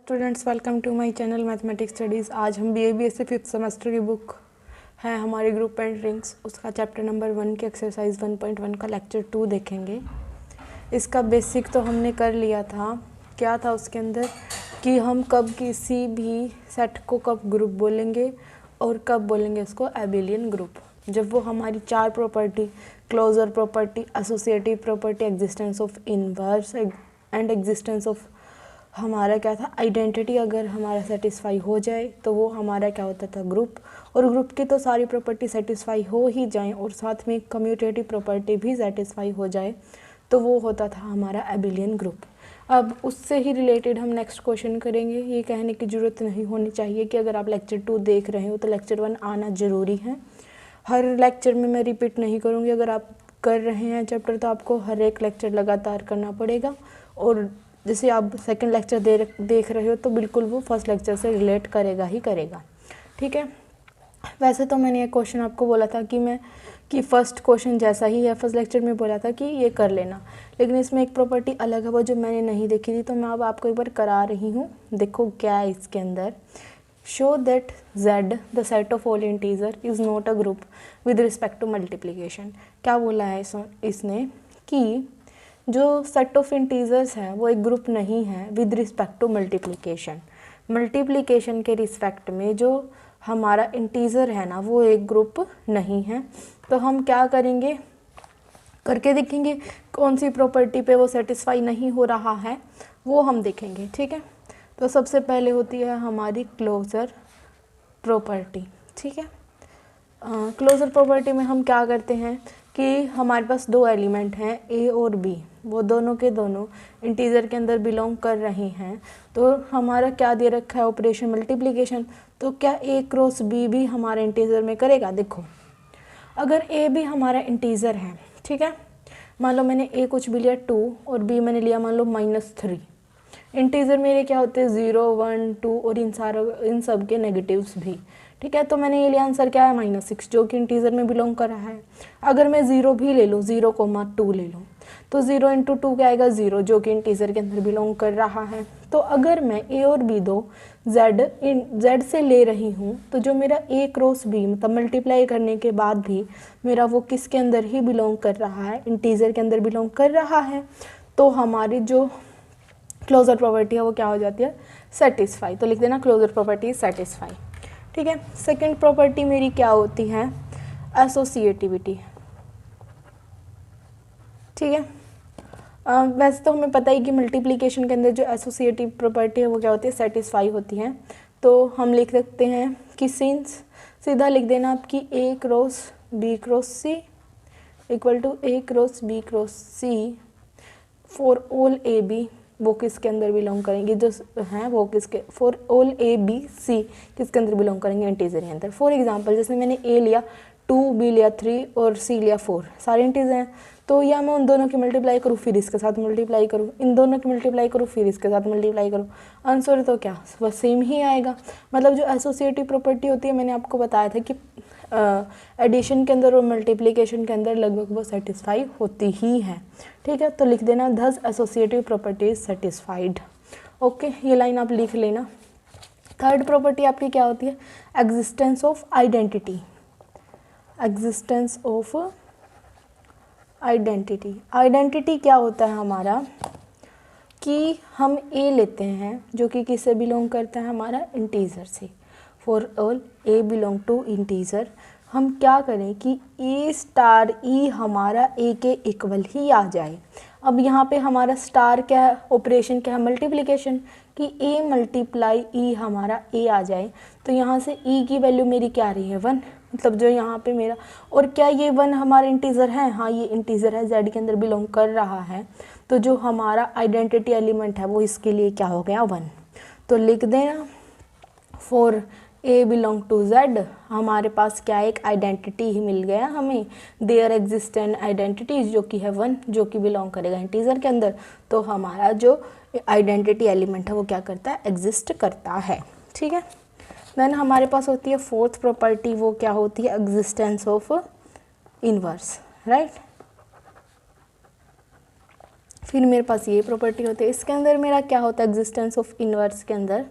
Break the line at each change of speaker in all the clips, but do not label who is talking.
Students, welcome to my channel mathematics studies. आज हम BA/BSc fifth semester की book है हमारी ग्रुप एंड रिंग्स, उसका चैप्टर नंबर 1 के एक्सरसाइज 1.1 का लेक्चर 2 देखेंगे। इसका बेसिक तो हमने कर लिया था। क्या था उसके अंदर कि हम कब किसी भी सेट को कब ग्रुप बोलेंगे और कब बोलेंगे उसको एबिलियन ग्रुप, जब वो हमारी चार property closure property, associative property, existence of inverse and existence of हमारा क्या था आइडेंटिटी अगर हमारा सेटिस्फाई हो जाए तो वो हमारा क्या होता था ग्रुप। और ग्रुप की तो सारी प्रॉपर्टी सेटिस्फाई हो ही जाए और साथ में कम्यूटेटिव प्रॉपर्टी भी सेटिस्फाई हो जाए तो वो होता था हमारा एबिलियन ग्रुप। अब उससे ही रिलेटेड हम नेक्स्ट क्वेश्चन करेंगे। ये कहने की ज़रूरत नहीं होनी चाहिए कि अगर आप लेक्चर 2 देख रहे हो तो लेक्चर 1 आना ज़रूरी है। हर लेक्चर में मैं रिपीट नहीं करूँगी। अगर आप कर रहे हैं चैप्टर तो आपको हर एक लेक्चर लगातार करना पड़ेगा। और जैसे आप सेकंड लेक्चर देख रहे हो तो बिल्कुल वो फर्स्ट लेक्चर से रिलेट करेगा ही करेगा। ठीक है। वैसे तो मैंने ये क्वेश्चन आपको बोला था कि फर्स्ट क्वेश्चन जैसा ही है, फर्स्ट लेक्चर में बोला था कि ये कर लेना, लेकिन इसमें एक प्रॉपर्टी अलग है वो जो मैंने नहीं देखी थी, तो मैं अब आपको एक बार करा रही हूँ। देखो क्या है इसके अंदर। Show that Z the set of all integer is not a group with respect to multiplication. क्या बोला है इसने कि जो सेट ऑफ इंटीजर्स है वो एक ग्रुप नहीं है with respect to multiplication. Multiplication के रिस्पेक्ट में जो हमारा इंटीजर है ना वो एक ग्रुप नहीं है। तो हम क्या करेंगे, करके देखेंगे कौन सी प्रॉपर्टी पे वो सेटिस्फाई नहीं हो रहा है वो हम देखेंगे। ठीक है। तो सबसे पहले होती है हमारी क्लोजर प्रॉपर्टी। ठीक है। क्लोजर प्रॉपर्टी में हम क्या करते हैं कि हमारे पास दो एलिमेंट हैं A और B, वो दोनों के दोनों इंटीजर के अंदर बिलोंग कर रहे हैं। तो हमारा क्या दे रखा है ऑपरेशन मल्टीप्लिकेशन, तो क्या A क्रॉस B भी हमारे इंटीजर में करेगा। देखो अगर A भी हमारा इंटीजर है, ठीक है, मान लो मैंने A कुछ भी लिया 2 और B मैंने लिया मान लो -3। इंटीजर मेरे क्या होते हैं 0, 1, 2 और इन सब के नेगेटिव्स भी। ठीक है। तो मैंने ये लिया आंसर क्या है -6 जो कि इंटीजर में बिलोंग कर रहा है। अगर मैं 0 भी ले लूँ 0,2 ले लूँ तो 0 × 2 क्या आएगा 0 जो कि इंटीजर के अंदर बिलोंग कर रहा है। तो अगर मैं A और B दो Z से ले रही हूँ तो जो मेरा A क्रॉस B मतलब मल्टीप्लाई करने के बाद भी मेरा वो किसके अंदर ही बिलोंग कर रहा है, इंटीजर के अंदर बिलोंग कर रहा है। तो हमारी जो क्लोजर प्रॉपर्टी है वो क्या हो जाती है सेटिस्फाई। तो लिख देना क्लोजर प्रॉपर्टी सेटिस्फाई। ठीक है। सेकंड प्रॉपर्टी मेरी क्या होती है एसोसिएटिविटी। ठीक है। वैसे तो हमें पता ही कि मल्टीप्लिकेशन के अंदर जो एसोसिएटिव प्रॉपर्टी है वो क्या होती है सेटिस्फाई होती है। तो हम लिख सकते हैं कि सिंस सीधा लिख देना आपकी A cross B cross C equal to A cross B cross C for all AB, वो किसके अंदर बिलोंग करेंगे जो हैं वो किसके, फॉर ऑल ABC किसके अंदर बिलोंग करेंगे इंटीजर के अंदर। फॉर एग्जांपल जैसे मैंने A लिया 2, B लिया 3 और C लिया 4, सारे इंटीजर हैं। तो या मैं उन दोनों की मल्टीप्लाई करूँ फिर इसके साथ मल्टीप्लाई करूँ, इन दोनों की मल्टीप्लाई करूँ फिर इसके साथ मल्टीप्लाई करूँ, आंसर तो क्या वह सेम ही आएगा। मतलब जो एसोसिएटिव प्रॉपर्टी होती है मैंने आपको बताया था कि एडिशन के अंदर और मल्टीप्लिकेशन के अंदर लगभग वो सेटिस्फाई होती ही है। ठीक है। तो लिख देना thus associative property is satisfied. Okay, ये लाइन आप लिख लेना। थर्ड प्रॉपर्टी आपकी क्या होती है existence of identity. Existence of identity. Identity क्या होता है हमारा कि हम A लेते हैं जो कि किससे बिलोंग करता है हमारा इंटीजर से। For all A belong to integer हम क्या करें कि A स्टार E हमारा A के इक्वल ही आ जाए। अब यहाँ पे हमारा स्टार क्या है ऑपरेशन क्या है मल्टीप्लिकेशन, कि A मल्टीप्लाई E हमारा A आ जाए। तो यहाँ से E की वैल्यू मेरी क्या आ रही है 1, मतलब जो यहाँ पे मेरा, और क्या ये 1 हमारा इंटीजर है, हाँ ये इंटीजर है Z के अंदर बिलोंग कर रहा है। तो जो हमारा आइडेंटिटी एलिमेंट है वो इसके लिए क्या हो गया 1। तो लिख देना for A belong to Z हमारे पास क्या एक आइडेंटिटी ही मिल गया हमें, देयर एग्जिस्टेंट आइडेंटिटी जो कि है 1 जो कि बिलोंग करेगा इंटीजर के अंदर। तो हमारा जो आइडेंटिटी एलिमेंट है वो क्या करता है एग्जिस्ट करता है। ठीक है। देन हमारे पास होती है फोर्थ प्रॉपर्टी, वो क्या होती है एग्जिस्टेंस ऑफ इनवर्स। राइट। फिर मेरे पास ये प्रॉपर्टी होती है। इसके अंदर मेरा क्या होता है एग्जिस्टेंस ऑफ इन्वर्स के अंदर,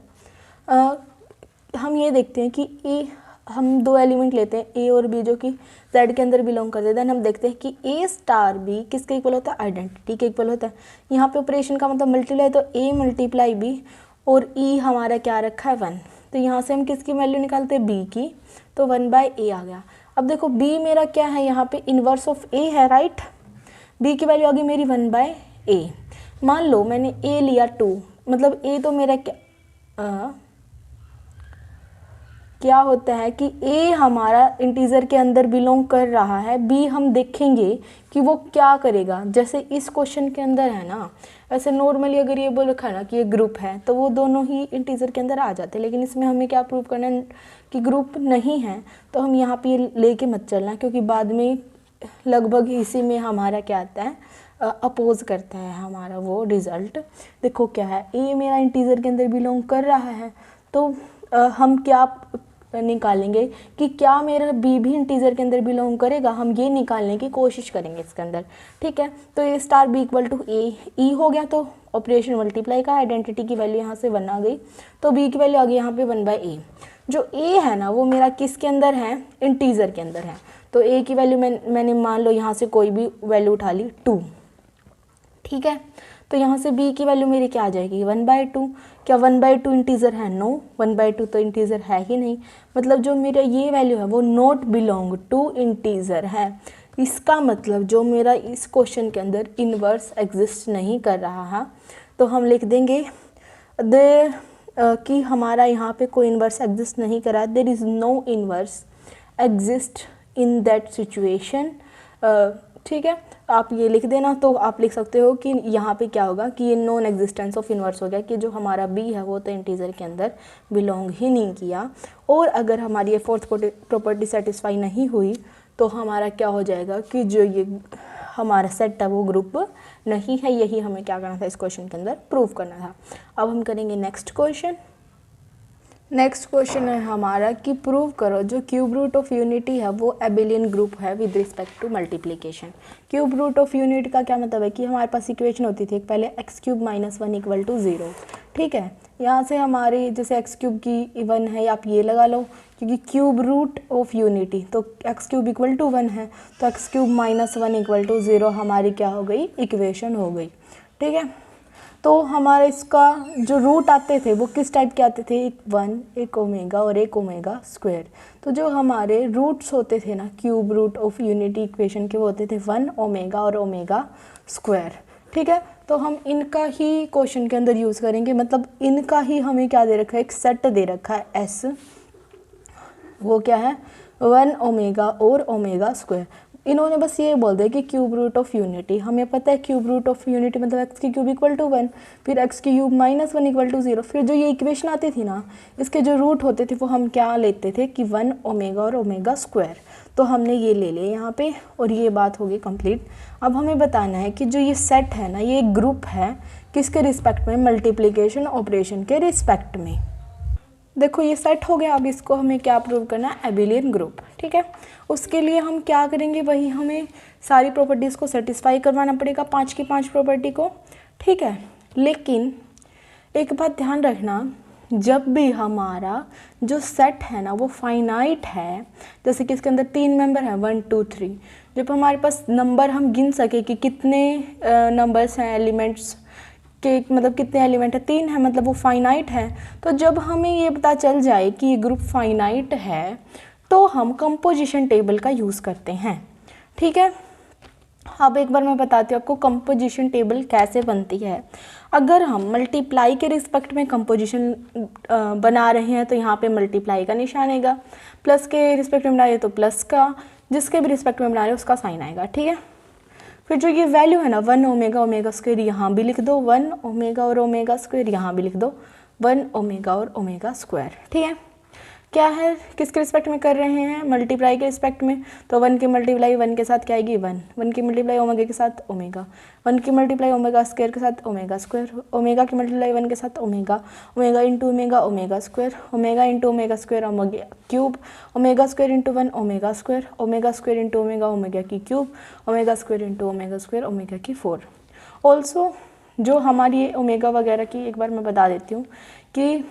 हम ये देखते हैं कि ए, हम दो एलिमेंट लेते हैं ए और बी जो कि जेड के अंदर बिलोंग करते हैं। देन हम देखते हैं कि ए स्टार बी किसके इक्वल होता है, आइडेंटिटी के इक्वल होता है। यहाँ पे ऑपरेशन का मतलब मल्टीप्लाई, तो ए मल्टीप्लाई बी और ई हमारा क्या रखा है 1, तो यहाँ से हम किसकी वैल्यू निकालते हैं, बी की, तो 1/a आ गया। अब देखो b मेरा क्या है, यहाँ पे इन्वर्स ऑफ a है, राइट। b की वैल्यू आ गई मेरी 1/a। मान लो मैंने a लिया 2, मतलब a तो मेरा क्या होता है कि a हमारा इंटीजर के अंदर बिलोंग कर रहा है, b हम देखेंगे कि वो क्या करेगा। जैसे इस क्वेश्चन के अंदर है ना, ऐसे नॉर्मली अगर ये बोल रखा है ना कि ये ग्रुप है तो वो दोनों ही इंटीजर के अंदर आ जाते हैं, लेकिन इसमें हमें क्या प्रूव करना है कि ग्रुप नहीं है। तो हम यहाँ पे लेके मत चलना, क्योंकि बाद में लगभग इसी में हमारा क्या आता है, अपोज करता है हमारा वो रिजल्ट। देखो क्या है, ए मेरा इंटीजर के अंदर बिलोंग कर रहा है, तो हम क्या निकालेंगे कि क्या मेरा बी भी इंटीजर के अंदर बिलोंग करेगा, हम ये निकालने की कोशिश करेंगे इसके अंदर, ठीक है। तो ए स्टार बी इक्वल टू ए, ई हो गया, तो ऑपरेशन मल्टीप्लाई का, आइडेंटिटी की वैल्यू यहाँ से 1 आ गई, तो बी की वैल्यू आ गई यहाँ पे 1/a। जो ए है ना वो मेरा किसके अंदर है, इंटीजर के अंदर है, तो ए की वैल्यू मैंने मान लो यहाँ से कोई भी वैल्यू उठा ली 2, ठीक है। तो यहाँ से b की वैल्यू मेरी क्या आ जाएगी, 1/2। क्या 1/2 इंटीजर है, नो, 1/2 तो इंटीजर है ही नहीं, मतलब जो मेरा ये वैल्यू है वो नॉट बिलोंग टू इंटीजर है। इसका मतलब जो मेरा इस क्वेश्चन के अंदर इन्वर्स एग्जिस्ट नहीं कर रहा है, तो हम लिख देंगे कि हमारा यहाँ पे कोई इन्वर्स एग्जिस्ट नहीं कर रहा है, there is no inverse exist in that situation, ठीक है। आप ये लिख देना, तो आप लिख सकते हो कि यहाँ पे क्या होगा कि ये नॉन एग्जिस्टेंस ऑफ इन्वर्स हो गया, कि जो हमारा b है वो तो इंटीजर के अंदर बिलोंग ही नहीं किया। और अगर हमारी ये फोर्थ प्रॉपर्टी सेटिस्फाई नहीं हुई तो हमारा क्या हो जाएगा कि जो ये हमारा सेट है वो ग्रुप नहीं है। यही हमें क्या करना था, इस क्वेश्चन के अंदर प्रूव करना था। अब हम करेंगे नेक्स्ट क्वेश्चन। नेक्स्ट क्वेश्चन है हमारा कि प्रूव करो जो क्यूब रूट ऑफ यूनिटी है वो एबिलियन ग्रुप है with respect to multiplication. Cube root of unity का क्या मतलब है कि हमारे पास इक्वेशन होती थी पहले x³ - 1 = 0, ठीक है। यहाँ से हमारी जैसे x³ की 1 है, आप ये लगा लो, क्योंकि क्यूब रूट ऑफ यूनिटी तो x³ = 1 है, तो x³ - 1 = 0 हमारी क्या हो गई, इक्वेशन हो गई, ठीक है। तो हमारे इसका जो रूट आते थे वो किस टाइप के आते थे, एक 1, एक ओमेगा और एक ओमेगा स्क्वायर। तो जो हमारे रूट्स होते थे ना cube root of unity equation के, वो होते थे 1 ओमेगा और ओमेगा स्क्वायर, ठीक है। तो हम इनका ही क्वेश्चन के अंदर यूज़ करेंगे, मतलब इनका ही हमें क्या दे रखा है, एक सेट दे रखा है एस, वो क्या है 1 ओमेगा और ओमेगा स्क्वायर। इन्होंने बस ये बोल दिया कि क्यूब रूट ऑफ यूनिटी, हमें पता है क्यूब रूट ऑफ यूनिटी मतलब x³ = 1, फिर x³ - 1 = 0। फिर जो ये इक्वेशन आती थी ना, इसके जो रूट होते थे वो हम क्या लेते थे कि 1 ओमेगा और ओमेगा स्क्वायर, तो हमने ये ले लिया यहाँ पे, और ये बात होगी कंप्लीट। अब हमें बताना है कि जो ये सेट है ना, ये ग्रुप है किसके रिस्पेक्ट में, मल्टीप्लिकेशन ऑपरेशन के रिस्पेक्ट में। देखो ये सेट हो गया, अब इसको हमें क्या प्रूव करना है, एबिलियन ग्रुप, ठीक है। उसके लिए हम क्या करेंगे, वही हमें सारी प्रॉपर्टीज़ को सेटिस्फाई करवाना पड़ेगा, 5 की 5 प्रॉपर्टी को, ठीक है। लेकिन एक बात ध्यान रखना, जब भी हमारा जो सेट है ना वो फाइनाइट है, जैसे कि इसके अंदर 3 मेंबर हैं 1 2 3, जब हमारे पास नंबर हम गिन सके कि कितने नंबर्स हैं, एलिमेंट्स के मतलब कितने एलिमेंट है, 3 है, मतलब वो फाइनाइट है। तो जब हमें ये पता चल जाए कि ये ग्रुप फाइनाइट है तो हम कंपोजिशन टेबल का यूज़ करते हैं, ठीक है। अब एक बार मैं बताती हूँ आपको कंपोजिशन टेबल कैसे बनती है। अगर हम मल्टीप्लाई के रिस्पेक्ट में कंपोजिशन बना रहे हैं तो यहाँ पे मल्टीप्लाई का निशान आएगा, प्लस के रिस्पेक्ट में बना रहे हैं तो प्लस का, जिसके भी रिस्पेक्ट में बना रहे हैं उसका साइन आएगा, ठीक है। फिर जो ये वैल्यू है ना 1 ओमेगा ओमेगा स्क्वायर यहाँ भी लिख दो, 1 ओमेगा और ओमेगा स्क्वायर यहाँ भी लिख दो, 1 ओमेगा और ओमेगा स्क्वायर, ठीक है। क्या है, किसके रिस्पेक्ट में कर रहे हैं, मल्टीप्लाई के रिस्पेक्ट में, तो 1 की मल्टीप्लाई 1 के साथ क्या आएगी 1, 1 की मल्टीप्लाई ओमेगा के साथ ओमेगा, 1 की मल्टीप्लाई ओमेगा स्क्वायर के साथ ओमेगा स्क्वायर, ओमेगा की मल्टीप्लाई 1 के साथ omega, omega into omega omega square, omega into omega square omega cube, omega square into 1 omega square, omega square into omega omega की cube, omega square into omega square omega की 4। Also जो हमारी ये omega वगैरह की एक बार मैं बता देती हूँ कि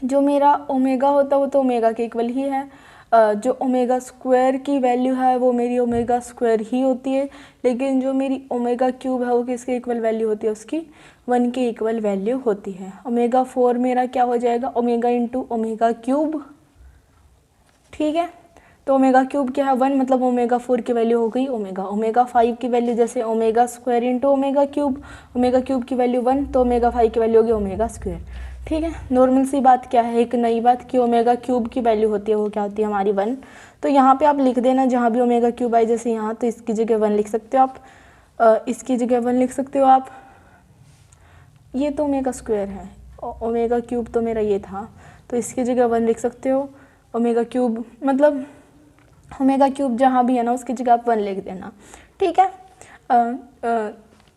जो मेरा ओमेगा होता है वो तो ओमेगा के इक्वल ही है, जो ओमेगा स्क्वायर की वैल्यू है वो मेरी ओमेगा स्क्वायर ही होती है, लेकिन जो मेरी ओमेगा क्यूब है वो किसके इक्वल वैल्यू होती है, उसकी 1 के इक्वल वैल्यू होती है। ओमेगा 4 मेरा क्या हो जाएगा, ओमेगा इंटू ओमेगा क्यूब, ठीक है। तो ओमेगा क्यूब क्या है 1, मतलब ओमेगा 4 की वैल्यू हो गई ओमेगा। ओमेगा 5 की वैल्यू जैसे omega square into omega cube की वैल्यू 1, तो ओमेगा 5 की वैल्यू होगी ओमेगा स्क्वायर, ठीक है। नॉर्मल सी बात क्या है, एक नई बात कि ओमेगा क्यूब की वैल्यू होती है वो क्या होती है हमारी 1। तो यहाँ पे आप लिख देना जहाँ भी ओमेगा क्यूब आए, जैसे यहाँ तो इसकी जगह 1 लिख सकते हो आप, इसकी जगह 1 लिख सकते हो आप। ये तो ओमेगा स्क्वायर है, ओमेगा क्यूब तो मेरा ये था, तो इसकी जगह 1 लिख सकते हो। ओमेगा क्यूब मतलब ओमेगा क्यूब जहाँ भी है ना उसकी जगह आप 1 लिख देना, ठीक है।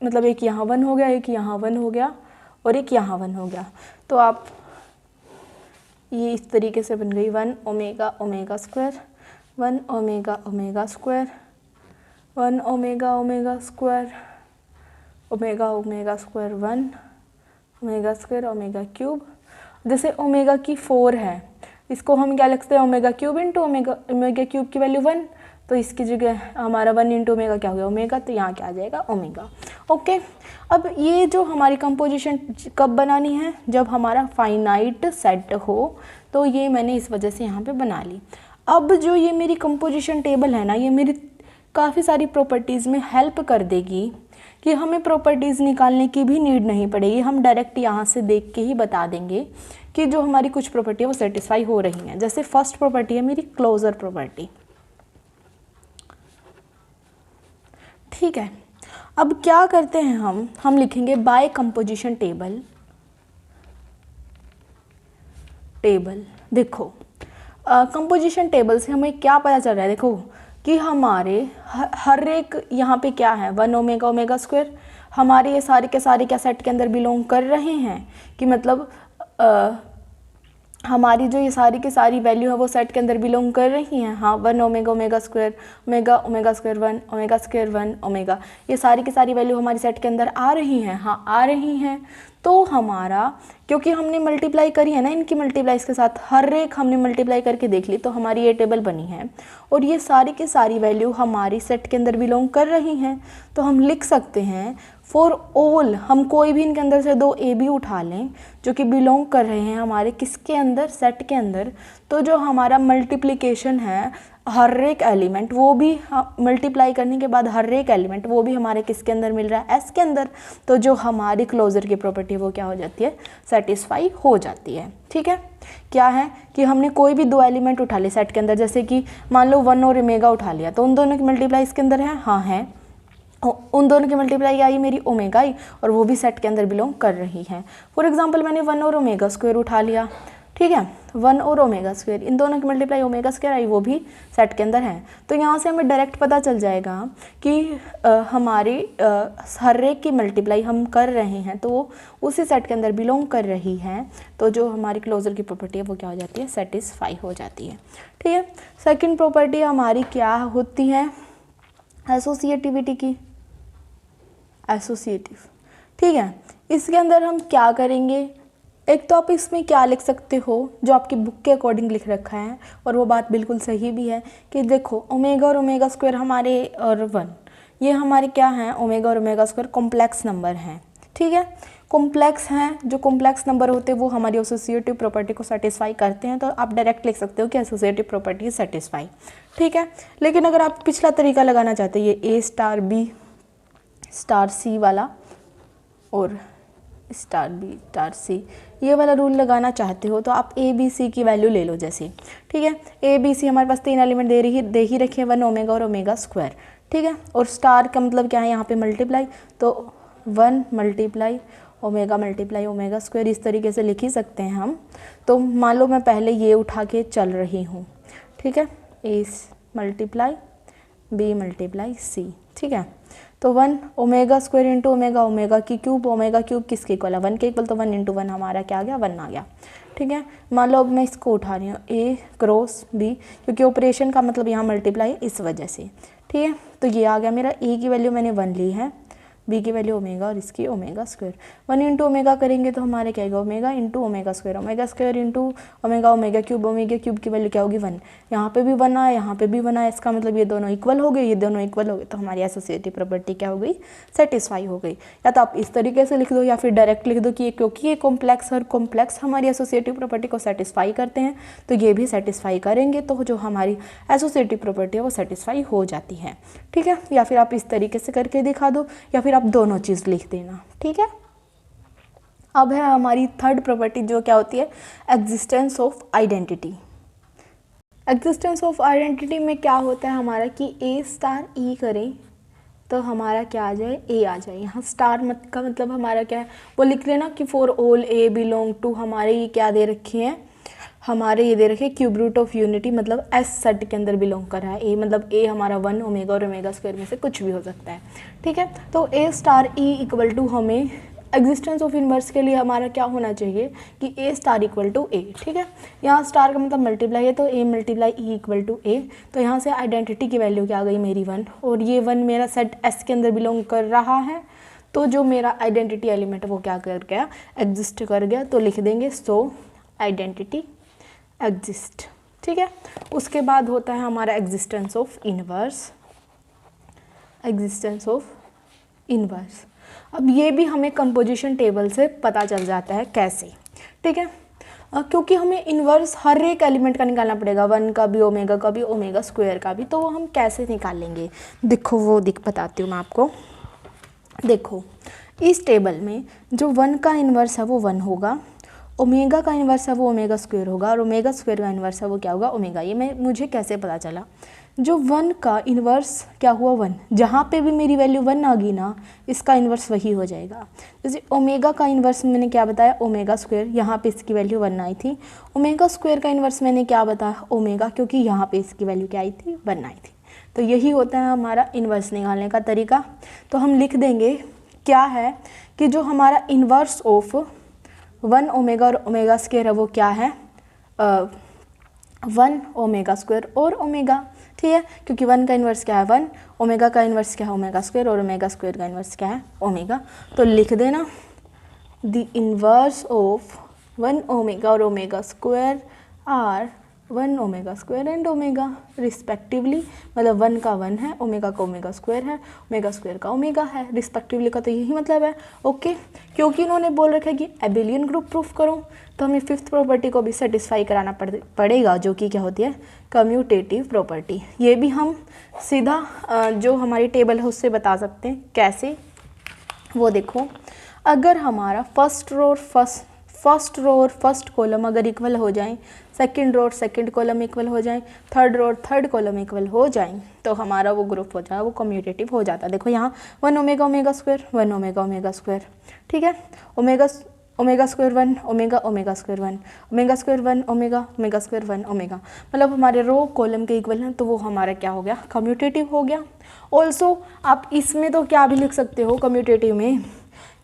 मतलब एक यहाँ 1 हो गया, एक यहाँ 1 हो गया और एक यहाँ 1 हो गया, तो आप ये इस तरीके से बन गई 1 omega omega square, 1 omega omega square, 1 omega omega square, omega omega square 1 omega square omega cube. जैसे ओमेगा की 4 है, इसको हम क्या लिखते हैं omega cube into omega cube की वैल्यू 1, तो इसकी जगह हमारा 1 इंटू ओमेगा क्या हो गया ओमेगा, तो यहाँ क्या आ जाएगा ओमेगा, ओके। अब ये जो हमारी कंपोजिशन कब बनानी है, जब हमारा फाइनाइट सेट हो, तो ये मैंने इस वजह से यहाँ पे बना ली। अब जो ये मेरी कंपोजिशन टेबल है ना, ये मेरी काफ़ी सारी प्रॉपर्टीज़ में हेल्प कर देगी कि हमें प्रॉपर्टीज़ निकालने की भी नीड नहीं पड़ेगी, हम डायरेक्ट यहाँ से देख के ही बता देंगे कि जो हमारी कुछ प्रॉपर्टी है वो सेटिस्फाई हो रही हैं। जैसे फर्स्ट प्रॉपर्टी है मेरी क्लोजर प्रॉपर्टी, ठीक है। अब क्या करते हैं हम लिखेंगे बाय कंपोजिशन टेबल। देखो कंपोजिशन टेबल से हमें क्या पता चल रहा है, देखो कि हमारे हर एक यहाँ पे क्या है 1 ओमेगा ओमेगा स्क्वायर, हमारे ये सारे के सारे क्या सेट के अंदर बिलोंग कर रहे हैं, कि मतलब हमारी जो ये सारी की सारी वैल्यू है वो सेट के अंदर बिलोंग कर रही हैं। हाँ 1 omega omega square, omega square 1, omega square 1 omega, ये सारी की सारी वैल्यू हमारी सेट के अंदर आ रही हैं। हाँ आ रही हैं, तो हमारा क्योंकि हमने मल्टीप्लाई करी है ना इनकी मल्टीप्लाइज के साथ, हर एक हमने मल्टीप्लाई करके देख ली, तो हमारी ये टेबल बनी है और ये सारी की सारी वैल्यू हमारी सेट के अंदर बिलोंग कर रही हैं। तो हम लिख सकते हैं फॉर ऑल, हम कोई भी इनके अंदर से 2 ए बी उठा लें जो कि बिलोंग कर रहे हैं हमारे किसके अंदर, सेट के अंदर, तो जो हमारा मल्टीप्लिकेशन है हर एक एलिमेंट, वो भी मल्टीप्लाई करने के बाद हर एक एलिमेंट वो भी हमारे किसके अंदर मिल रहा है, एस के अंदर, तो जो हमारी क्लोजर की प्रॉपर्टी है वो क्या हो जाती है, सेटिस्फाई हो जाती है, ठीक है। क्या है कि हमने कोई भी 2 एलिमेंट उठा लिए सेट के अंदर, जैसे कि मान लो 1 और ओमेगा उठा लिया, तो उन दोनों की मल्टीप्लाई इसके अंदर है, हाँ है, उन दोनों की मल्टीप्लाई आई मेरी ओमेगा आई और वो भी सेट के अंदर बिलोंग कर रही है। फॉर एग्जांपल मैंने 1 और ओमेगा स्क्वायर उठा लिया, ठीक है, 1 और ओमेगा स्क्वायर, इन दोनों की मल्टीप्लाई ओमेगा स्क्वायर आई, वो भी सेट के अंदर है। तो यहाँ से हमें डायरेक्ट पता चल जाएगा कि हमारी हर एक की मल्टीप्लाई हम कर रहे हैं तो वो उसी सेट के अंदर बिलोंग कर रही है, तो जो हमारी क्लोजर की प्रॉपर्टी है वो क्या हो जाती है, सेटिस्फाई हो जाती है, ठीक है। सेकेंड प्रॉपर्टी हमारी क्या होती है, एसोसिएटिविटी की, एसोसिएटिव, ठीक है। इसके अंदर हम क्या करेंगे, एक तो आप इसमें क्या लिख सकते हो जो आपकी बुक के अकॉर्डिंग लिख रखा है, और वो बात बिल्कुल सही भी है कि देखो ओमेगा और ओमेगा स्क्वायर हमारे और 1 ये हमारे क्या हैं, ओमेगा और ओमेगा स्क्वायर कॉम्प्लेक्स नंबर हैं, ठीक है, कॉम्प्लेक्स हैं। जो कॉम्प्लेक्स नंबर होते हैं वो हमारी एसोसिएटिव प्रॉपर्टी को सेटिस्फाई करते हैं, तो आप डायरेक्ट लिख सकते हो कि एसोसिएटिव प्रॉपर्टी सेटिस्फाई, ठीक है। लेकिन अगर आप पिछला तरीका लगाना चाहते हैं, ये ए स्टार बी स्टार सी वाला और स्टार बी स्टार सी, ये वाला रूल लगाना चाहते हो, तो आप ए बी सी की वैल्यू ले लो जैसे, ठीक है। ए बी सी हमारे पास 3 एलिमेंट दे ही रखे हैं, 1 ओमेगा और ओमेगा स्क्वायर, ठीक है। और स्टार का मतलब क्या है यहाँ पे मल्टीप्लाई, तो 1 मल्टीप्लाई ओमेगा स्क्वायर, इस तरीके से लिख ही सकते हैं हम। तो मान लो मैं पहले ये उठा के चल रही हूँ, ठीक है, A multiply B multiply C, ठीक है। तो 1 ओमेगा स्क्वायर इंटू ओमेगा की क्यूब, ओमेगा क्यूब किसके इक्वल है, 1 के इक्वल, तो 1 इंटू 1 हमारा क्या आ गया, 1 आ गया, ठीक है। मान लो अब मैं इसको उठा रही हूँ ए क्रॉस बी, क्योंकि ऑपरेशन का मतलब यहाँ मल्टीप्लाई इस वजह से, ठीक है। तो ये आ गया मेरा, ए की वैल्यू मैंने 1 ली है, बी की वैल्यू ओमेगा और इसकी ओमेगा स्क्वायर। 1 इंटू ओमेगा करेंगे तो हमारे क्या आएगा, omega into omega square into omega, omega cube की वैल्यू क्या होगी 1। यहाँ पे भी 1 आया, यहाँ पे भी 1 आया, इसका मतलब ये दोनों इक्वल हो गए, ये दोनों इक्वल हो गए, तो हमारी एसोसिएटिव प्रॉपर्टी क्या हो गई, सेटिस्फाई हो गई। या तो आप इस तरीके से लिख दो या फिर डायरेक्ट लिख दो कि क्योंकि ये कॉम्प्लेक्स और कॉम्प्लेक्स हमारी एसोसिएटिव प्रॉपर्टी को सेटिस्फाई करते हैं तो ये भी सेटिस्फाई करेंगे, तो जो हमारी एसोसिएटिव प्रॉपर्टी है वो सेटिस्फाई हो जाती है। ठीक है, या फिर आप इस तरीके से करके दिखा दो या फिर आप दोनों चीज़ लिख देना। ठीक है, अब है हमारी थर्ड प्रॉपर्टी जो क्या होती है, existence of identity. Existence of identity में क्या होता है हमारा कि ए स्टार ई करें तो हमारा क्या आ जाए, ए आ जाए। यहाँ स्टार मत का मतलब हमारा क्या है वो लिख लेना कि for all A belong to, हमारे ये क्या दे रखी हैं, हमारे ये दे रखे क्यूब रूट ऑफ यूनिटी, मतलब एस सेट के अंदर बिलोंग कर रहा है ए, मतलब ए हमारा 1 ओमेगा और ओमेगा स्क्वायर में से कुछ भी हो सकता है। ठीक है, तो ए स्टार ई इक्वल टू, हमें एग्जिस्टेंस ऑफ इनवर्स के लिए हमारा क्या होना चाहिए कि ए स्टार इक्वल टू ए। ठीक है, यहाँ स्टार का मतलब मल्टीप्लाई है, तो A multiply E equal to ए, तो यहाँ से आइडेंटिटी की वैल्यू क्या आ गई मेरी 1, और ये 1 मेरा सेट एस के अंदर बिलोंग कर रहा है, तो जो मेरा आइडेंटिटी एलिमेंट वो क्या कर गया, एग्जिस्ट कर गया, तो लिख देंगे सो आइडेंटिटी एग्जिस्ट। ठीक है, उसके बाद होता है हमारा existence of inverse, existence of inverse. अब ये भी हमें कंपोजिशन टेबल से पता चल जाता है कैसे। ठीक है, क्योंकि हमें इनवर्स हर एक एलिमेंट का निकालना पड़ेगा, 1 का भी, ओमेगा का भी, ओमेगा स्क्वायर का भी, तो वो हम कैसे निकालेंगे, देखो वो बताती हूँ मैं आपको। देखो इस टेबल में जो 1 का इन्वर्स है वो 1 होगा, ओमेगा का इन्वर्स है वो ओमेगा स्क्वायर होगा, और ओमेगा स्क्वायर का इन्वर्स है वो क्या होगा, ओमेगा। ये मुझे कैसे पता चला, जो 1 का इन्वर्स क्या हुआ 1, जहाँ पे भी मेरी वैल्यू 1 आ गई ना, इसका इन्वर्स वही हो जाएगा। जैसे ओमेगा का इन्वर्स मैंने क्या बताया, ओमेगा स्क्वायर, यहाँ पे इसकी वैल्यू 1 आई थी। ओमेगा स्क्वायर का इन्वर्स मैंने क्या बताया, ओमेगा, क्योंकि यहाँ पे इसकी वैल्यू क्या आई थी, 1 आई थी। तो यही होता है हमारा इन्वर्स निकालने का तरीका। तो हम लिख देंगे क्या है कि जो हमारा इन्वर्स ऑफ 1 ओमेगा और ओमेगा स्क्वायर है वो क्या है, 1 ओमेगा स्क्वायर और ओमेगा। ठीक है, क्योंकि 1 का इन्वर्स क्या है 1, ओमेगा का इन्वर्स क्या है ओमेगा स्क्वायर, और ओमेगा स्क्वायर का इन्वर्स क्या है ओमेगा। तो लिख देना द इन्वर्स ऑफ 1 ओमेगा और omega square are 1 omega square and omega respectively, मतलब 1 का 1 है, ओमेगा का ओमेगा स्क्वायर है, ओमेगा स्क्वायर का ओमेगा है, रिस्पेक्टिवली का तो यही मतलब है। ओके, क्योंकि इन्होंने बोल रखा है कि एबिलियन ग्रुप प्रूफ करो, तो हमें फिफ्थ प्रॉपर्टी को भी सेटिस्फाई कराना पड़ेगा, जो कि क्या होती है, कम्यूटेटिव प्रॉपर्टी। ये भी हम सीधा जो हमारी टेबल है उससे बता सकते हैं। कैसे, वो देखो, अगर हमारा फर्स्ट रो और फर्स्ट कॉलम अगर इक्वल हो जाएं, सेकंड रो और सेकंड कॉलम इक्वल हो जाएं, थर्ड रो और थर्ड कॉलम इक्वल हो जाएं, तो हमारा वो ग्रुप हो जाए, वो कम्यूटेटिव हो जाता है। देखो यहाँ 1 omega omega square, 1 omega omega square, ठीक है, omega square 1 omega omega square 1 omega square 1 omega omega square 1 omega, मतलब हमारे रो कॉलम के इक्वल हैं, तो वो हमारा क्या हो गया, कम्यूटेटिव हो गया। ऑल्सो आप इसमें तो क्या भी लिख सकते हो कम्यूटेटिव में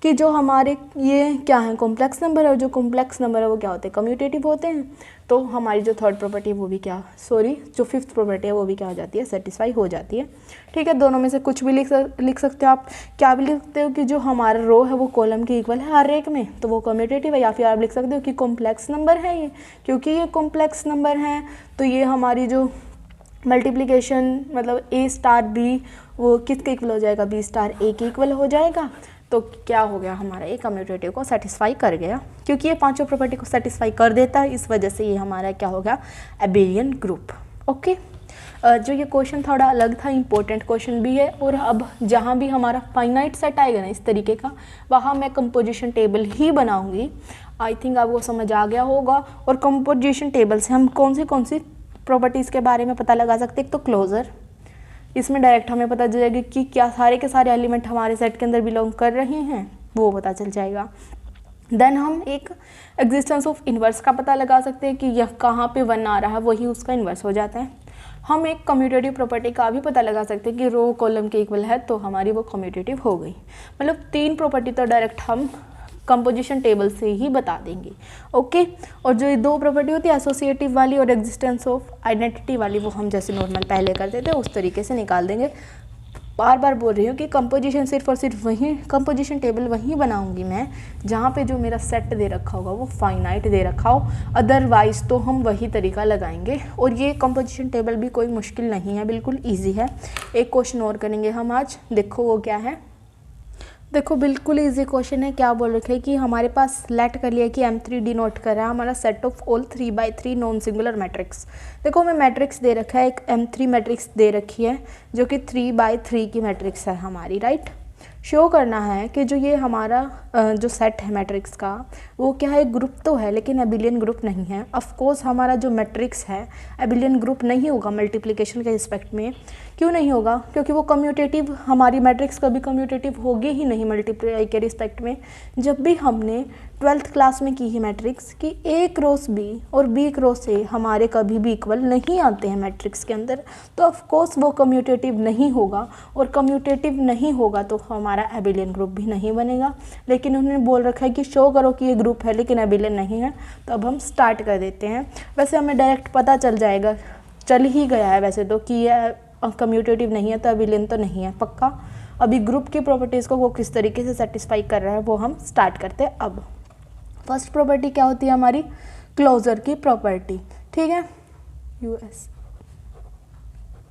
कि जो हमारे ये क्या है, कॉम्प्लेक्स नंबर है, और जो कॉम्प्लेक्स नंबर है वो क्या होते हैं, कम्यूटेटिव होते हैं। तो हमारी जो थर्ड प्रॉपर्टी है वो भी क्या, जो फिफ्थ प्रॉपर्टी है वो भी क्या हो जाती है, सेटिस्फाई हो जाती है। ठीक है, दोनों में से कुछ भी लिख सकते हो आप। क्या भी लिख सकते हो कि जो हमारा रो है वो कॉलम के इक्वल है हर एक में, तो वो कम्यूटेटिव है। या फिर आप लिख सकते हो कि कॉम्प्लेक्स नंबर है ये, क्योंकि ये कॉम्प्लेक्स नंबर है, तो ये हमारी जो मल्टीप्लिकेशन मतलब ए स्टार बी वो किसके इक्वल हो जाएगा, बी स्टार ए के इक्वल हो जाएगा। तो क्या हो गया, हमारा ये कम्यूटेटिव को सेटिस्फाई कर गया, क्योंकि ये पांचों प्रॉपर्टी को सेटिस्फाई कर देता है, इस वजह से ये हमारा क्या हो गया, एबिलियन ग्रुप। ओके, जो ये क्वेश्चन थोड़ा अलग था, इंपॉर्टेंट क्वेश्चन भी है, और अब जहाँ भी हमारा फाइनाइट सेट आएगा ना इस तरीके का, वहाँ मैं कंपोजिशन टेबल ही बनाऊंगी। आई थिंक आपको समझ आ गया होगा। और कंपोजिशन टेबल से हम कौन सी प्रॉपर्टीज़ के बारे में पता लगा सकते हैं। एक तो क्लोजर, इसमें डायरेक्ट हमें पता चल जाएगा कि क्या सारे के सारे एलिमेंट हमारे सेट के अंदर बिलोंग कर रहे हैं, वो पता चल जाएगा। देन हम एक एग्जिस्टेंस ऑफ इन्वर्स का पता लगा सकते हैं कि यह कहाँ पे 1 आ रहा है, वही उसका इन्वर्स हो जाता है। हम एक कम्यूटेटिव प्रॉपर्टी का भी पता लगा सकते हैं कि रो कॉलम के इक्वल है, तो हमारी वो कम्यूटेटिव हो गई। मतलब 3 प्रॉपर्टी तो डायरेक्ट हम कंपोजिशन टेबल से ही बता देंगे। ओके, और जो ये 2 प्रॉपर्टी होती है एसोसिएटिव वाली और एग्जिस्टेंस ऑफ आइडेंटिटी वाली, वो हम जैसे नॉर्मल पहले करते थे उस तरीके से निकाल देंगे। बार बार बोल रही हूँ कि कंपोजिशन सिर्फ और सिर्फ वहीं कंपोजिशन टेबल वहीं बनाऊंगी मैं जहाँ पे जो मेरा सेट दे रखा होगा वो फाइनाइट दे रखा हो, अदरवाइज़ तो हम वही तरीका लगाएंगे। और ये कंपोजिशन टेबल भी कोई मुश्किल नहीं है, बिल्कुल ईजी है। एक क्वेश्चन और करेंगे हम आज, देखो वो क्या है। देखो बिल्कुल इजी क्वेश्चन है। क्या बोल रखे कि हमारे पास लेट कर लिया कि M3 डिनोट कर रहा है हमारा set of all 3x3 non singular matrix. देखो हमें मैट्रिक्स दे रखा है, एक M3 मैट्रिक्स दे रखी है जो कि 3x3 की मैट्रिक्स है हमारी, राइट। शो करना है कि जो ये हमारा जो सेट है मैट्रिक्स का वो क्या है, ग्रुप तो है लेकिन एबिलियन ग्रुप नहीं है। ऑफ कोर्स हमारा जो मैट्रिक्स है एबिलियन ग्रुप नहीं होगा मल्टीप्लिकेशन के रिस्पेक्ट में। क्यों नहीं होगा? क्योंकि वो कम्यूटेटिव, हमारी मैट्रिक्स कभी कम्यूटेटिव होगी ही नहीं मल्टीप्लाई के रिस्पेक्ट में। जब भी हमने 12th क्लास में की है मैट्रिक्स कि A क्रॉस B और B क्रॉस A हमारे कभी भी इक्वल नहीं आते हैं मैट्रिक्स के अंदर, तो ऑफ कोर्स वो कम्यूटेटिव नहीं होगा। और कम्यूटेटिव नहीं होगा तो हमारा एबिलियन ग्रुप भी नहीं बनेगा। लेकिन उन्होंने बोल रखा है कि शो करो कि ये ग्रुप है लेकिन एबिलियन नहीं है। तो अब हम स्टार्ट कर देते हैं। वैसे हमें डायरेक्ट पता चल जाएगा, चल ही गया है वैसे तो, कि यह कम्यूटेटिव नहीं है तो एबिलियन तो नहीं है पक्का। अभी ग्रुप की प्रॉपर्टीज़ को वो किस तरीके से सेटिस्फाई कर रहा है वो हम स्टार्ट करते हैं। अब फर्स्ट प्रॉपर्टी क्या होती है हमारी, क्लोजर की प्रॉपर्टी, ठीक है, US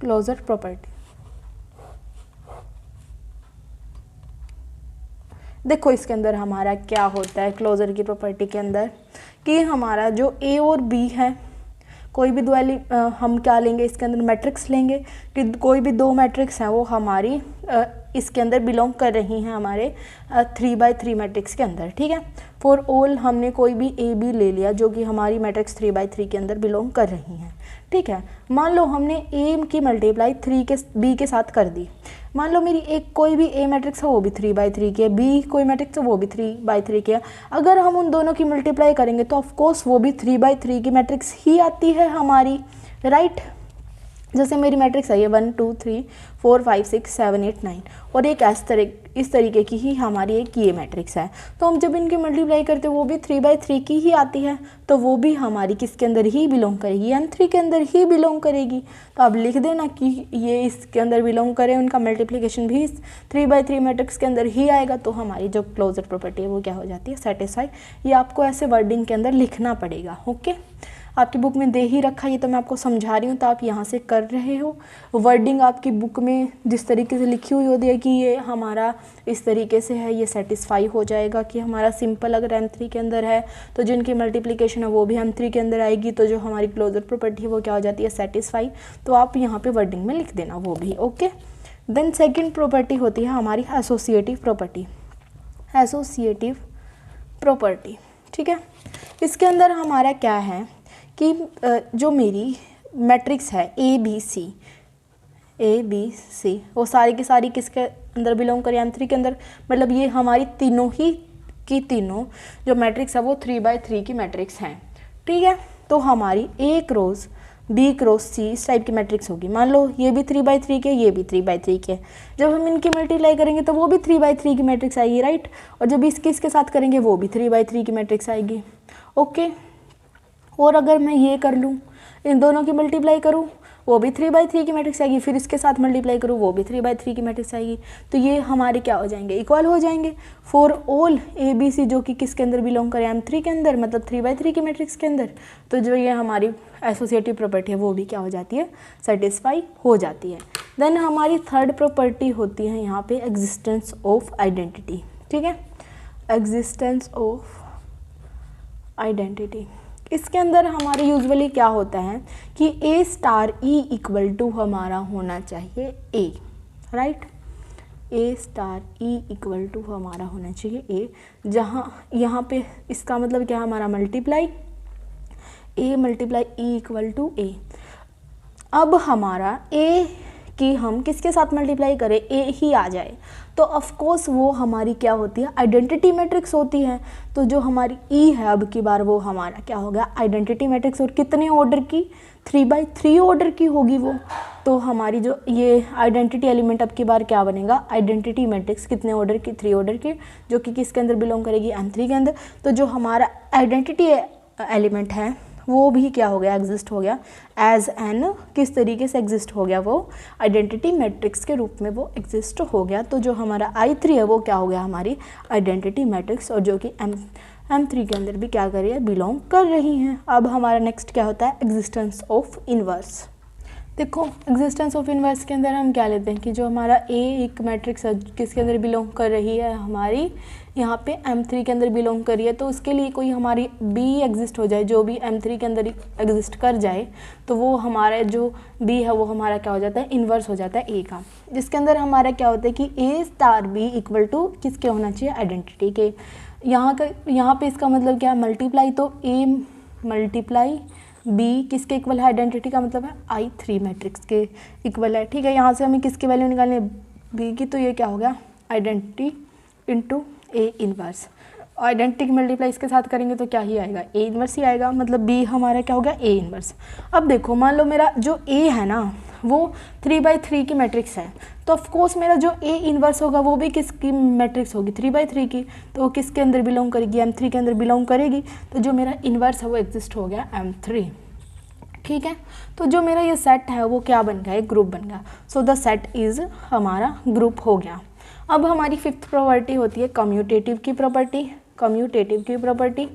क्लोजर प्रॉपर्टी। देखो इसके अंदर हमारा क्या होता है क्लोजर की प्रॉपर्टी के अंदर, कि हमारा जो A और B है, कोई भी दो हम क्या लेंगे इसके अंदर, मैट्रिक्स लेंगे कि कोई भी दो मैट्रिक्स हैं वो हमारी इसके अंदर बिलोंग कर रही हैं हमारे 3x3 मैट्रिक्स के अंदर, ठीक है। फॉर ऑल हमने कोई भी A B ले लिया जो कि हमारी मैट्रिक्स 3x3 के अंदर बिलोंग कर रही हैं, ठीक है। मान लो हमने A की मल्टीप्लाई B के साथ कर दी। मान लो मेरी एक कोई भी A मैट्रिक्स है वो भी 3x3 की है, B कोई मैट्रिक्स है वो भी 3x3 की है। अगर हम उन दोनों की मल्टीप्लाई करेंगे तो ऑफकोर्स वो भी 3x3 की मैट्रिक्स ही आती है हमारी, राइट। जैसे मेरी मैट्रिक्स है ये 1 2 3 4 5 6 7 8 9 और एक इस तरीके की ही हमारी एक ये मैट्रिक्स है। तो हम जब इनकी मल्टीप्लाई करते हैं वो भी 3x3 की ही आती है, तो वो भी हमारी किसके अंदर ही बिलोंग करेगी, M3 के अंदर ही बिलोंग करेगी। तो आप लिख देना कि ये इसके अंदर बिलोंग करें, उनका मल्टीप्लिकेशन भी 3x3 मैट्रिक्स के अंदर ही आएगा। तो हमारी जो क्लोजर प्रॉपर्टी है वो क्या हो जाती है, सेटिस्फाई। ये आपको ऐसे वर्डिंग के अंदर लिखना पड़ेगा, ओके। आपकी बुक में दे ही रखा, ये तो मैं आपको समझा रही हूँ तो आप यहाँ से कर रहे हो। वर्डिंग आपकी बुक में जिस तरीके से लिखी हुई होती है कि ये हमारा इस तरीके से है, ये सेटिस्फाई हो जाएगा कि हमारा सिंपल अगर M3 के अंदर है तो जिनकी मल्टीप्लिकेशन है वो भी M3 के अंदर आएगी, तो जो हमारी क्लोजर प्रॉपर्टी है वो क्या हो जाती है, सेटिस्फाई। तो आप यहाँ पर वर्डिंग में लिख देना वो भी, ओके। देन सेकेंड प्रॉपर्टी होती है हमारी एसोसिएटिव प्रॉपर्टी, एसोसिएटिव प्रॉपर्टी, ठीक है। इसके अंदर हमारा क्या है कि जो मेरी मैट्रिक्स है A B C वो सारी की सारी किसके अंदर बिलोंग करें, M3 के अंदर। मतलब ये हमारी तीनों ही की तीनों जो मैट्रिक्स है वो 3x3 की मैट्रिक्स हैं, ठीक है। तो हमारी A cross B cross C इस टाइप की मैट्रिक्स होगी। मान लो ये भी 3x3 के, ये भी 3x3 के। जब हम इनकी मल्टीप्लाई करेंगे तो वो भी 3x3 की मैट्रिक्स आएगी, राइट। और जब इसके साथ करेंगे वो भी 3x3 की मैट्रिक्स आएगी, ओके। और अगर मैं ये कर लूँ, इन दोनों की मल्टीप्लाई करूँ वो भी 3x3 की मैट्रिक्स आएगी, फिर इसके साथ मल्टीप्लाई करूँ वो भी 3x3 की मैट्रिक्स आएगी। तो ये हमारे क्या हो जाएंगे, इक्वल हो जाएंगे। For all A B C जो कि किसके अंदर बिलोंग करें, M3 के अंदर, मतलब 3x3 की मैट्रिक्स के अंदर। तो जो ये हमारी एसोसिएटिव प्रॉपर्टी है वो भी क्या हो जाती है, सेटिस्फाई हो जाती है। देन हमारी थर्ड प्रॉपर्टी होती है यहाँ पे एग्जिस्टेंस ऑफ आइडेंटिटी, ठीक है, एग्जिस्टेंस ऑफ आइडेंटिटी। इसके अंदर हमारे यूजुअली क्या होता है कि A star E equal to हमारा होना चाहिए A, right. A star E equal to हमारा होना चाहिए A, जहाँ यहाँ पे इसका मतलब क्या है, हमारा multiply A multiply E equal to A। अब हमारा A कि हम किसके साथ मल्टीप्लाई करें, A ही आ जाए, तो ऑफ कोर्स वो हमारी क्या होती है, आइडेंटिटी मैट्रिक्स होती है। तो जो हमारी E है अब की बार वो हमारा क्या हो गया, आइडेंटिटी मैट्रिक्स। और कितने ऑर्डर की, 3x3 ऑर्डर की होगी वो। तो हमारी जो ये आइडेंटिटी एलिमेंट अब की बार क्या बनेगा, आइडेंटिटी मैट्रिक्स कितने ऑर्डर की, 3 ऑर्डर की, जो कि किसके अंदर बिलोंग करेगी, M3 के अंदर। तो जो हमारा आइडेंटिटी एलिमेंट है वो भी क्या हो गया, एग्जिस्ट हो गया एज एन, किस तरीके से एग्जिस्ट हो गया, वो आइडेंटिटी मैट्रिक्स के रूप में वो एग्जिस्ट हो गया। तो जो हमारा I3 है वो क्या हो गया, हमारी आइडेंटिटी मैट्रिक्स, और जो कि M3 के अंदर भी क्या कर रही है, बिलोंग कर रही हैं। अब हमारा नेक्स्ट क्या होता है, एग्जिस्टेंस ऑफ इन्वर्स। देखो एग्जिस्टेंस ऑफ इन्वर्स के अंदर हम क्या लेते हैं कि जो हमारा A एक मैट्रिक्स है किसके अंदर बिलोंग कर रही है, हमारी यहाँ पे M3 के अंदर बिलोंग कर रही है, तो उसके लिए कोई हमारी B एग्जिस्ट हो जाए, जो भी M3 के अंदर एग्जिस्ट कर जाए, तो वो हमारा जो B है वो हमारा क्या हो जाता है, इन्वर्स हो जाता है A का। जिसके अंदर हमारा क्या होता है कि A star B equal to किसके होना चाहिए, आइडेंटिटी के। यहाँ पे इसका मतलब क्या है, मल्टीप्लाई, तो A मल्टीप्लाई B किसके इक्वल है, आइडेंटिटी का मतलब है I3 मैट्रिक्स के इक्वल है। ठीक है, यहाँ से हमें किसकी वैल्यू निकालनी है, B की, तो ये क्या हो गया, identity into A inverse. Identity की मल्टीप्लाई इसके साथ करेंगे तो क्या ही आएगा, A इन्वर्स ही आएगा, मतलब B हमारा क्या हो गया, A इन्वर्स। अब देखो मान लो मेरा जो A है ना वो 3/3 की मैट्रिक्स है, तो ऑफकोर्स मेरा जो A इन्वर्स होगा वो भी किसकी मैट्रिक्स होगी, 3/3 की, तो वो किसके अंदर बिलोंग करेगी, M3 के अंदर बिलोंग करेगी। तो जो मेरा इन्वर्स है वो एग्जिस्ट हो गया M3। ठीक है, तो जो मेरा ये सेट है वो क्या बन गया, एक ग्रुप बन गया। सो द सेट इज़ हमारा ग्रुप हो गया। अब हमारी फिफ्थ प्रॉपर्टी होती है कम्यूटेटिव की प्रॉपर्टी, कम्यूटेटिव की प्रॉपर्टी।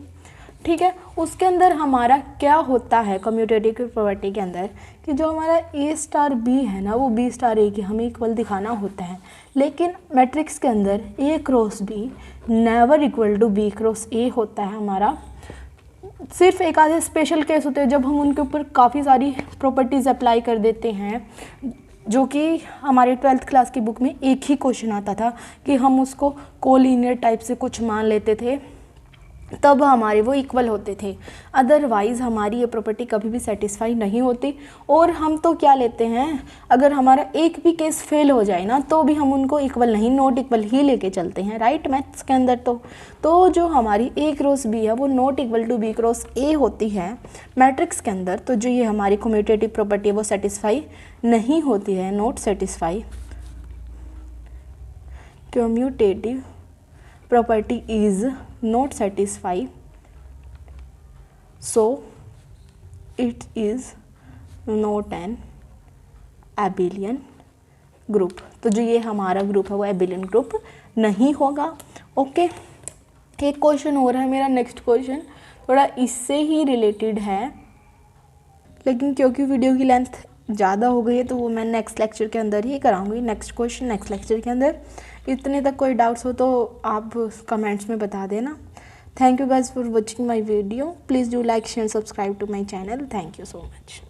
ठीक है, उसके अंदर हमारा क्या होता है कम्यूटेटिव की प्रॉपर्टी के अंदर कि जो हमारा A स्टार B है ना वो B स्टार A की हमें इक्वल दिखाना होता है, लेकिन मैट्रिक्स के अंदर A cross B never equal to B cross A होता है हमारा। सिर्फ एक आधे स्पेशल केस होते हैं जब हम उनके ऊपर काफ़ी सारी प्रॉपर्टीज़ अप्लाई कर देते हैं, जो कि हमारे 12th क्लास की बुक में एक ही क्वेश्चन आता था कि हम उसको कोलिनियर टाइप से कुछ मान लेते थे, तब हमारे वो इक्वल होते थे। अदरवाइज़ हमारी ये प्रॉपर्टी कभी भी सेटिस्फाई नहीं होती। और हम तो क्या लेते हैं, अगर हमारा एक भी केस फेल हो जाए ना तो भी हम उनको इक्वल नहीं, नॉट इक्वल ही लेके चलते हैं, राइट, मैथ्स के अंदर। तो जो हमारी A क्रॉस B है वो not equal to B cross A होती है मैट्रिक्स के अंदर, तो जो ये हमारी कम्यूटेटिव प्रॉपर्टी है वो सेटिस्फाई नहीं होती है, not satisfy. Commutative property is not satisfy, so it is not an abelian group। तो जो ये हमारा ग्रुप है वो abelian ग्रुप नहीं होगा। ओके, एक क्वेश्चन हो रहा है मेरा, नेक्स्ट क्वेश्चन थोड़ा इससे ही रिलेटेड है, लेकिन क्योंकि वीडियो की लेंथ ज़्यादा हो गई है तो वो मैं नेक्स्ट लेक्चर के अंदर ही कराऊंगी, नेक्स्ट क्वेश्चन नेक्स्ट लेक्चर के अंदर। इतने तक कोई डाउट्स हो तो आप कमेंट्स में बता देना। Thank you guys for watching my video, please do like share subscribe to my channel. Thank you so much.